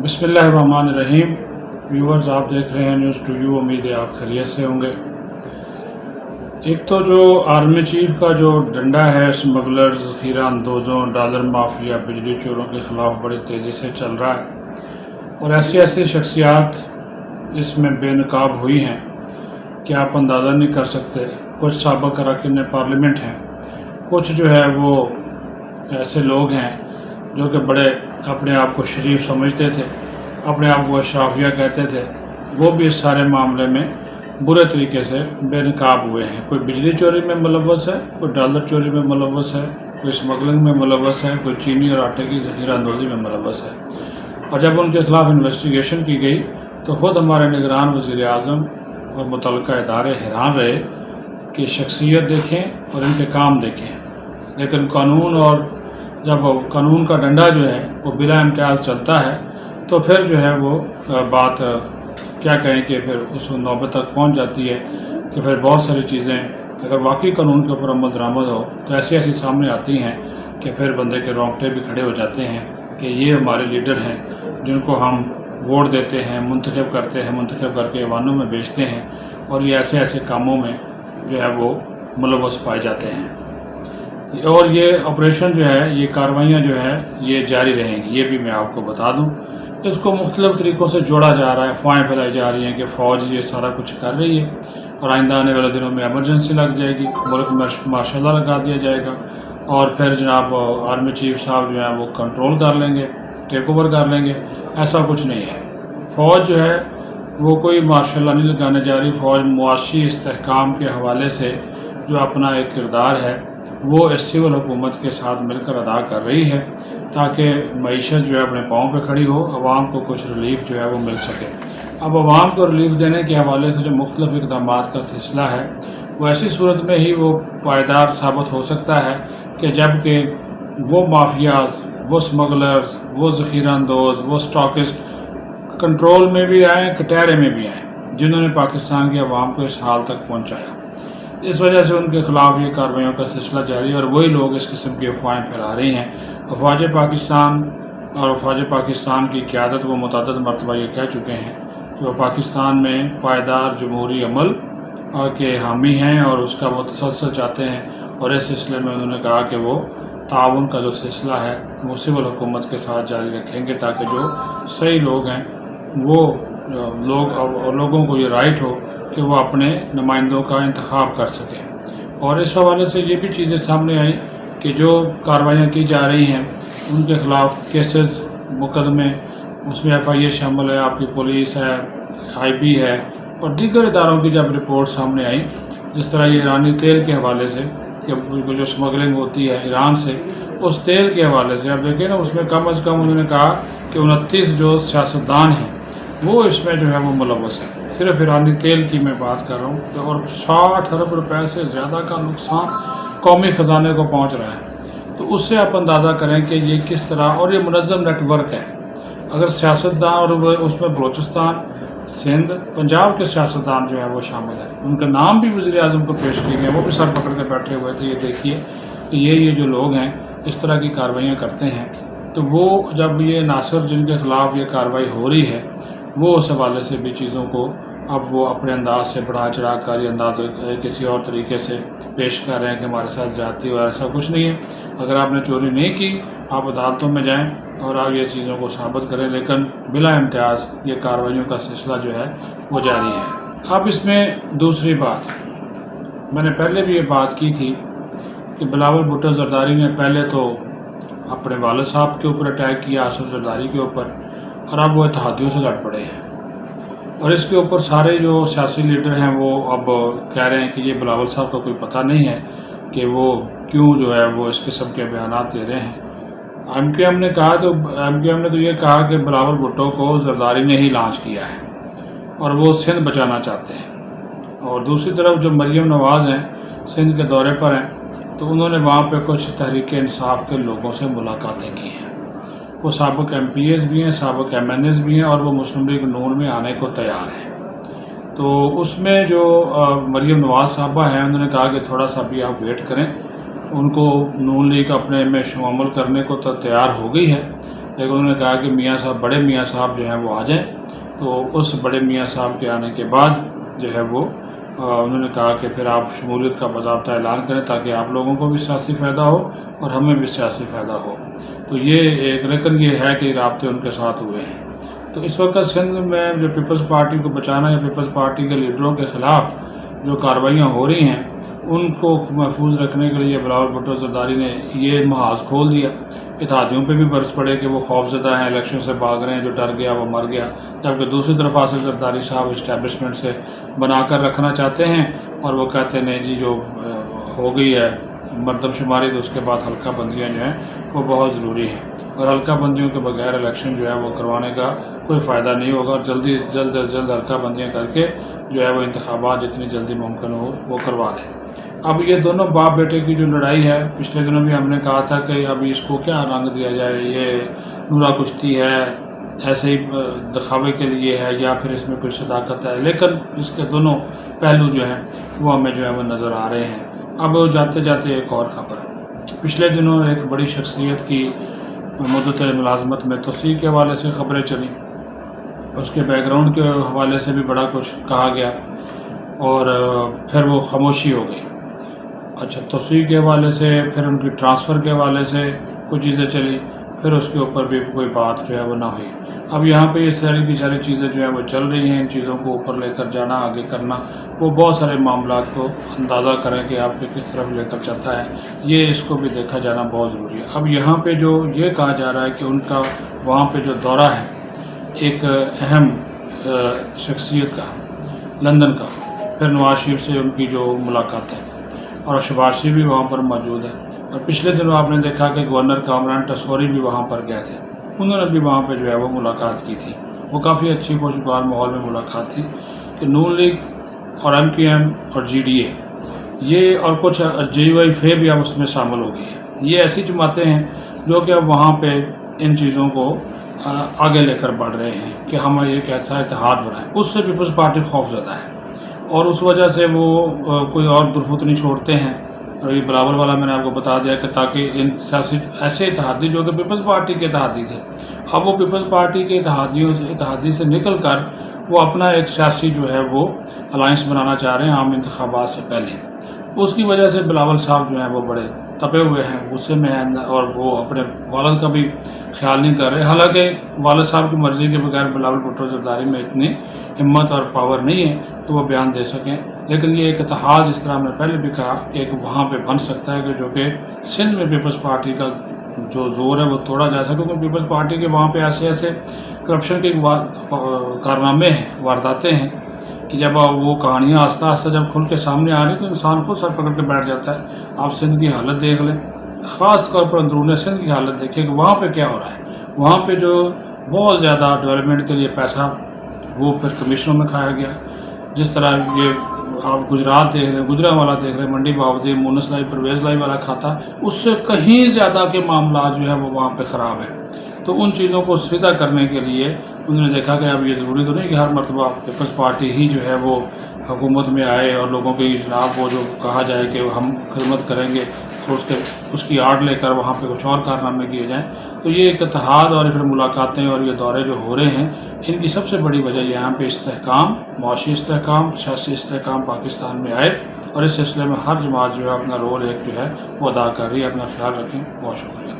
بسم اللہ الرحمن الرحیم۔ ویورز، آپ دیکھ رہے ہیں نیوز ٹو یو، امید ہے آپ خیریت سے ہوں گے۔ ایک تو جو آرمی چیف کا جو ڈنڈا ہے اسمگلرز، ذخیرہ اندوزوں، ڈالر مافیا، بجلی چوروں کے خلاف بڑی تیزی سے چل رہا ہے، اور ایسی شخصیات اس میں بے نقاب ہوئی ہیں کہ آپ اندازہ نہیں کر سکتے۔ کچھ سابق اراکین پارلیمنٹ ہیں، کچھ جو ہے وہ ایسے لوگ ہیں جو کہ بڑے اپنے آپ کو شریف سمجھتے تھے، اپنے آپ کو اشرافیہ کہتے تھے، وہ بھی اس سارے معاملے میں برے طریقے سے بے نقاب ہوئے ہیں۔ کوئی بجلی چوری میں ملوث ہے، کوئی ڈالر چوری میں ملوث ہے، کوئی اسمگلنگ میں ملوث ہے، کوئی چینی اور آٹے کی ذخیرہ اندوزی میں ملوث ہے۔ اور جب ان کے خلاف انویسٹیگیشن کی گئی تو خود ہمارے نگران وزیر اعظم اور متعلقہ ادارے حیران رہے کہ شخصیت دیکھیں اور ان کے کام دیکھیں، لیکن جب قانون کا ڈنڈا جو ہے وہ بلا امتیاز چلتا ہے تو پھر جو ہے وہ بات کیا کہیں کہ پھر اس نوبت تک پہنچ جاتی ہے کہ پھر بہت ساری چیزیں اگر واقعی قانون کے اوپر عمل درآمد ہو تو ایسی سامنے آتی ہیں کہ پھر بندے کے رونگٹے بھی کھڑے ہو جاتے ہیں کہ یہ ہمارے لیڈر ہیں جن کو ہم ووٹ دیتے ہیں، منتخب کرتے ہیں، منتخب کر کے ایوانوں میں بیچتے ہیں، اور یہ ایسے کاموں میں جو ہے وہ ملوث پائے جاتے ہیں۔ اور یہ آپریشن جو ہے، یہ کارروائیاں جو ہے یہ جاری رہیں گی، یہ بھی میں آپ کو بتا دوں۔ اس کو مختلف طریقوں سے جوڑا جا رہا ہے، افواہیں پھیلائی جا رہی ہیں کہ فوج یہ سارا کچھ کر رہی ہے اور آئندہ آنے والے دنوں میں ایمرجنسی لگ جائے گی، ملک میں مارشل لا لگا دیا جائے گا، اور پھر جناب آرمی چیف صاحب جو ہیں وہ کنٹرول کر لیں گے، ٹیک اوور کر لیں گے۔ ایسا کچھ نہیں ہے۔ فوج جو ہے وہ کوئی مارشل لا نہیں لگانے جا رہی۔ فوج معاشی استحکام کے حوالے سے جو اپنا ایک کردار ہے وہ اس سول حکومت کے ساتھ مل کر ادا کر رہی ہے تاکہ معیشت جو ہے اپنے پاؤں پہ کھڑی ہو، عوام کو کچھ ریلیف جو ہے وہ مل سکے۔ اب عوام کو ریلیف دینے کے حوالے سے جو مختلف اقدامات کا سلسلہ ہے وہ ایسی صورت میں ہی وہ پائیدار ثابت ہو سکتا ہے کہ جب کہ وہ مافیاز، وہ اسمگلرز، وہ ذخیرہ اندوز، وہ اسٹاکسٹ کنٹرول میں بھی آئیں، کٹہرے میں بھی آئیں، جنہوں نے پاکستان کی عوام کو اس حال تک پہنچایا۔ اس وجہ سے ان کے خلاف یہ کارروائیوں کا سلسلہ جاری ہے، اور وہی لوگ اس قسم کی افواہیں پھیلا رہی ہیں۔ افواج پاکستان کی قیادت وہ متعدد مرتبہ یہ کہہ چکے ہیں کہ وہ پاکستان میں پائیدار جمہوری عمل کے حامی ہیں اور اس کا وہ تسلسل چاہتے ہیں، اور اس سلسلے میں انہوں نے کہا کہ وہ تعاون کا جو سلسلہ ہے وہ سول حکومت کے ساتھ جاری رکھیں گے تاکہ جو صحیح لوگ ہیں وہ لوگوں کو یہ رائٹ ہو کہ وہ اپنے نمائندوں کا انتخاب کر سکیں۔ اور اس حوالے سے یہ بھی چیزیں سامنے آئیں کہ جو کارروائیاں کی جا رہی ہیں ان کے خلاف کیسز، مقدمے، اس میں ایف آئی اے شامل ہے، آپ کی پولیس ہے، آئی بی ہے، اور دیگر اداروں کی جب رپورٹ سامنے آئی، جس طرح یہ ایرانی تیل کے حوالے سے کہ جو اسمگلنگ ہوتی ہے ایران سے، اس تیل کے حوالے سے آپ دیکھیں نا، اس میں کم از کم انہوں نے کہا کہ 29 جو سیاستدان ہیں وہ اس میں جو ہے وہ ملوث ہے۔ صرف ایرانی تیل کی میں بات کر رہا ہوں، اور 60 ارب روپے سے زیادہ کا نقصان قومی خزانے کو پہنچ رہا ہے۔ تو اس سے آپ اندازہ کریں کہ یہ کس طرح، اور یہ منظم نیٹ ورک ہے۔ اگر سیاستدان، اور اس میں بلوچستان، سندھ، پنجاب کے سیاستدان جو ہے وہ شامل ہیں، ان کا نام بھی وزیر اعظم کو پیش کیے گئے، وہ بھی سر پکڑ کے بیٹھے ہوئے تھے۔ یہ دیکھیے کہ یہ جو لوگ ہیں اس طرح کی کارروائیاں کرتے ہیں، تو وہ جب یہ عناصر جن کے خلاف یہ کارروائی ہو رہی ہے وہ اس حوالے سے بھی چیزوں کو اب وہ اپنے انداز سے بڑھا چڑھا کر یہ انداز کسی اور طریقے سے پیش کر رہے ہیں کہ ہمارے ساتھ زیادتی ہو، ایسا کچھ نہیں ہے۔ اگر آپ نے چوری نہیں کی، آپ عدالتوں میں جائیں اور آپ یہ چیزوں کو ثابت کریں، لیکن بلا امتیاز یہ کارروائیوں کا سلسلہ جو ہے وہ جاری ہے۔ اب اس میں دوسری بات، میں نے پہلے بھی یہ بات کی تھی کہ بلاول بھٹو زرداری نے پہلے تو اپنے والد صاحب کے اوپر اٹیک کیا، آصف زرداری کے اوپر، اور اب وہ اتحادیوں سے لڑ پڑے ہیں، اور اس کے اوپر سارے جو سیاسی لیڈر ہیں وہ اب کہہ رہے ہیں کہ یہ بلاول صاحب کا کوئی پتہ نہیں ہے کہ وہ کیوں جو ہے وہ اس قسم کے بیانات دے رہے ہیں۔ ایم کیو ایم نے تو یہ کہا کہ بلاول بھٹو کو زرداری نے ہی لانچ کیا ہے اور وہ سندھ بچانا چاہتے ہیں۔ اور دوسری طرف جو مریم نواز ہیں، سندھ کے دورے پر ہیں، تو انہوں نے وہاں پہ کچھ تحریک انصاف کے لوگوں سے ملاقاتیں کی ہیں۔ وہ سابق ایم پی ایز بھی ہیں، سابق ایم این ایز بھی ہیں، اور وہ مسلم لیگ نون میں آنے کو تیار ہیں۔ تو اس میں جو مریم نواز صاحبہ ہیں، انہوں نے کہا کہ تھوڑا سا بھی آپ ویٹ کریں، ان کو نون لیگ اپنے میں شامل کرنے کو تو تیار ہو گئی ہے، لیکن انہوں نے کہا کہ میاں صاحب بڑے میاں صاحب جو ہیں وہ آ جائیں. تو اس بڑے میاں صاحب کے آنے کے بعد جو ہے وہ انہوں نے کہا کہ پھر آپ شمولیت کا باضابطہ اعلان کریں تاکہ آپ لوگوں کو بھی سیاسی فائدہ ہو اور ہمیں بھی سیاسی فائدہ ہو. تو یہ ایک لیکن یہ ہے کہ رابطے ان کے ساتھ ہوئے ہیں. تو اس وقت سندھ میں جو پیپلز پارٹی کو بچانا یا پیپلز پارٹی کے لیڈروں کے خلاف جو کارروائیاں ہو رہی ہیں ان کو محفوظ رکھنے کے لیے بلاول بھٹو زرداری نے یہ محاذ کھول دیا. اتحادیوں پہ بھی برس پڑے کہ وہ خوف زدہ ہیں، الیکشن سے بھاگ رہے ہیں، جو ڈر گیا وہ مر گیا. جبکہ دوسری طرف آصف زرداری صاحب اسٹیبلشمنٹ سے بنا کر رکھنا چاہتے ہیں اور وہ کہتے ہیں نہیں جی جو ہو گئی ہے مردم شماری تو اس کے بعد حلقہ بندیاں جو ہیں وہ بہت ضروری ہیں، اور حلقہ بندیوں کے بغیر الیکشن جو ہے وہ کروانے کا کوئی فائدہ نہیں ہوگا، اور جلد از جلد حلقہ بندیاں کر کے جو ہے وہ انتخابات جتنی جلدی ممکن ہو وہ کروا دیں. اب یہ دونوں باپ بیٹے کی جو لڑائی ہے پچھلے دنوں بھی ہم نے کہا تھا کہ ابھی اس کو کیا رنگ دیا جائے، یہ نورا کشتی ہے، ایسے ہی دکھاوے کے لیے ہے، یا پھر اس میں کوئی صداقت ہے. لیکن اس کے دونوں پہلو جو ہیں وہ ہمیں جو ہے وہ نظر آ رہے ہیں. اب جاتے جاتے ایک اور خبر، پچھلے دنوں ایک بڑی شخصیت کی مدت ملازمت میں توسیع کے حوالے سے خبریں چلیں، اس کے بیک گراؤنڈ کے حوالے سے بھی بڑا کچھ کہا گیا اور پھر وہ خاموشی ہو گئی. اچھا، توسیع کے حوالے سے، پھر ان کی ٹرانسفر کے حوالے سے کچھ چیزیں چلی، پھر اس کے اوپر بھی کوئی بات جو ہے وہ نہ ہوئی. اب یہاں پہ یہ ساری کی ساری چیزیں جو ہیں وہ چل رہی ہیں. ان چیزوں کو اوپر لے کر جانا، آگے کرنا، وہ بہت سارے معاملات کو اندازہ کریں کہ آپ کے کس طرف لے کر چلتا ہے، یہ اس کو بھی دیکھا جانا بہت ضروری ہے. اب یہاں پہ جو یہ کہا جا رہا ہے کہ ان کا وہاں پہ جو دورہ ہے ایک اہم شخصیت کا لندن کا، پھر نواز شریف سے ان کی جو ملاقات ہے، اور شہباز شریف بھی وہاں پر موجود ہے. اور پچھلے دنوں آپ نے دیکھا کہ گورنر کامران ٹسوری بھی وہاں پر گئے تھے، انہوں نے بھی وہاں پہ جو ہے وہ ملاقات کی تھی. وہ کافی اچھی خوشگوار ماحول میں ملاقات تھی کہ نون لیگ اور ایم کیو ایم اور جی ڈی اے یہ اور کچھ جے یو آئی فے بھی اب اس میں شامل ہو گئی ہے. یہ ایسی جماعتیں ہیں جو کہ اب وہاں پہ ان چیزوں کو آگے لے کر بڑھ رہے ہیں کہ ہم ایک ایسا اتحاد بنائیں. اس سے پیپلز پارٹی خوف زدہ ہے اور اس وجہ سے وہ کوئی اور درفت نہیں چھوڑتے ہیں. اور یہ بلاول والا میں نے آپ کو بتا دیا کہ تاکہ ان سیاسی ایسے اتحادی جو کہ پیپلز پارٹی کے اتحادی تھے، اب وہ پیپلز پارٹی کے اتحادی سے نکل کر وہ اپنا ایک سیاسی جو ہے وہ الائنس بنانا چاہ رہے ہیں عام انتخابات سے پہلے. اس کی وجہ سے بلاول صاحب جو ہیں وہ بڑے تپے ہوئے ہیں، غصے میں ہیں، اور وہ اپنے والد کا بھی خیال نہیں کر رہے. حالانکہ والد صاحب کی مرضی کے بغیر بلاول بھٹو زرداری میں اتنی ہمت اور پاور نہیں ہے کہ وہ بیان دے سکیں. لیکن یہ ایک اتحاد، جس طرح ہم نے پہلے بھی کہا، ایک وہاں پہ بن سکتا ہے کہ جو کہ سندھ میں پیپلز پارٹی کا جو زور ہے وہ توڑا جا سکے. کیونکہ پیپلز پارٹی کے وہاں پہ ایسے ایسے کرپشن کے کارنامے ہیں، وارداتیں ہیں کہ جب وہ کہانیاں آہستہ آہستہ جب کھل کے سامنے آ رہی تو انسان خود سر پکڑ کے بیٹھ جاتا ہے. آپ سندھ کی حالت دیکھ لیں، خاص طور پر اندرون سندھ کی حالت دیکھیں کہ وہاں پہ کیا ہو رہا ہے. وہاں پہ جو بہت زیادہ ڈیولپمنٹ کے لیے پیسہ وہ پھر کمیشنوں میں کھایا گیا. جس طرح یہ آپ گجرات دیکھ رہے ہیں، گجرانوالہ دیکھ رہے ہیں، منڈی باودی، مونس لائی، پرویز لائی والا کھاتا، اس سے کہیں زیادہ کے معاملات جو ہے وہ وہاں پہ خراب ہیں. تو ان چیزوں کو سیدھا کرنے کے لیے انہوں نے دیکھا کہ اب یہ ضروری تو نہیں کہ ہر مرتبہ پیپلز پارٹی ہی جو ہے وہ حکومت میں آئے اور لوگوں کی جناب وہ جو کہا جائے کہ ہم خدمت کریں گے تو اس کی آڑ لے کر وہاں پہ کچھ اور کارنامے کیے جائیں. تو یہ ایک اتحاد اور پھر ملاقاتیں اور یہ دورے جو ہو رہے ہیں، ان کی سب سے بڑی وجہ یہاں پہ استحکام، معاشی استحکام، سیاسی استحکام پاکستان میں آئے. اور اس سلسلے میں ہر جماعت جو ہے اپنا رول ایک جو ہے وہ ادا کر رہی ہے. اپنا خیال رکھیں. بہت شکریہ.